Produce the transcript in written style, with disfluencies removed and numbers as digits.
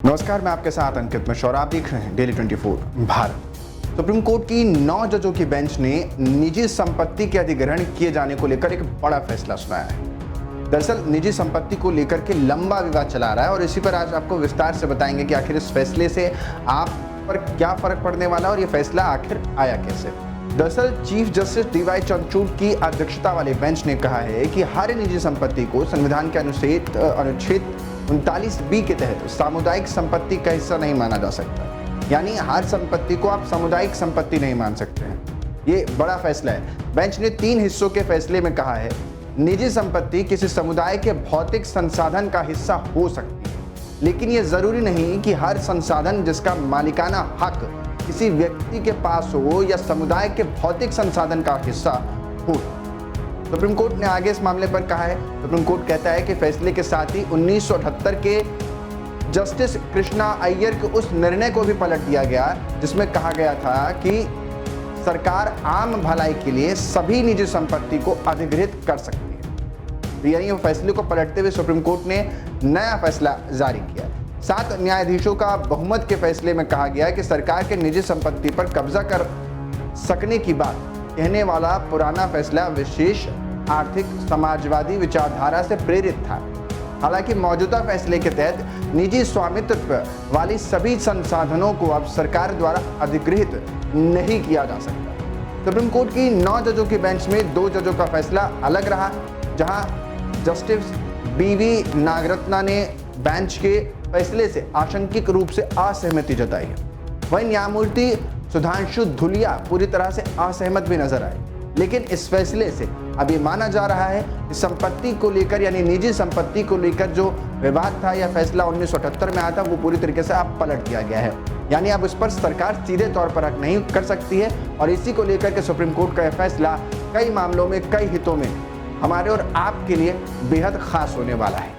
नमस्कार, मैं आपके साथ अंकित मिश्रा और आप देख रहे हैं डेली 24 भारत। सुप्रीम कोर्ट की 9 जजों की बेंच ने निजी संपत्ति के अधिग्रहण किए जाने को लेकर एक बड़ा फैसला सुनाया है। दरअसल निजी संपत्ति को लेकर के लंबा विवाद चला रहा है और इसी पर आज आपको विस्तार से बताएंगे कि आखिर इस फैसले से आप पर क्या फर्क पड़ने वाला है और ये फैसला आखिर आया कैसे। दरअसल चीफ जस्टिस DY चंद्रचूड़ की अध्यक्षता वाले बेंच ने कहा है कि हर निजी संपत्ति को संविधान के अनुच्छेद 39B के तहत सामुदायिक संपत्ति का हिस्सा नहीं माना जा सकता। यानी हर संपत्ति को आप सामुदायिक संपत्ति नहीं मान सकते हैं। ये बड़ा फैसला है। बेंच ने 3 हिस्सों के फैसले में कहा है, निजी संपत्ति किसी समुदाय के भौतिक संसाधन का हिस्सा हो सकती है, लेकिन ये जरूरी नहीं कि हर संसाधन जिसका मालिकाना हक किसी व्यक्ति के पास हो या समुदाय के भौतिक संसाधन का हिस्सा हो। सुप्रीम कोर्ट ने आगे इस मामले पर कहा है। सुप्रीम कोर्ट कहता है कि फैसले के साथ ही 1978 के जस्टिस कृष्णा अय्यर के उस निर्णय को भी पलट दिया गया जिसमें कहा गया था कि सरकार आम भलाई के लिए सभी निजी संपत्ति को अधिग्रहित कर सकती है। यानी फैसले को पलटते हुए सुप्रीम कोर्ट ने नया फैसला जारी किया। 7 न्यायाधीशों का बहुमत के फैसले में कहा गया कि सरकार के निजी संपत्ति पर कब्जा कर सकने की बात कहने वाला पुराना फैसला विशेष आर्थिक समाजवादी विचारधारा से प्रेरित था। हालांकि मौजूदा फैसले के तहत निजी स्वामित्व वाली सभी संसाधनों को अब सरकार द्वारा अधिग्रहित नहीं किया जा सकता। सुप्रीम कोर्ट की 9 जजों की बेंच में 2 जजों का फैसला अलग रहा, जहां जस्टिस BV नागरत्ना ने बेंच के फैसले से आंशिक रूप से असहमति जताई है। वहीं न्यायमूर्ति सुधांशु धुलिया पूरी तरह से असहमत भी नजर आए। लेकिन इस फैसले से अब ये माना जा रहा है कि संपत्ति को लेकर यानी निजी संपत्ति को लेकर जो विवाद था या फैसला 1978 में आया था वो पूरी तरीके से अब पलट दिया गया है। यानी अब उस पर सरकार सीधे तौर पर हक नहीं कर सकती है और इसी को लेकर के सुप्रीम कोर्ट का यह फैसला कई मामलों में, कई हितों में हमारे और आपके लिए बेहद खास होने वाला है।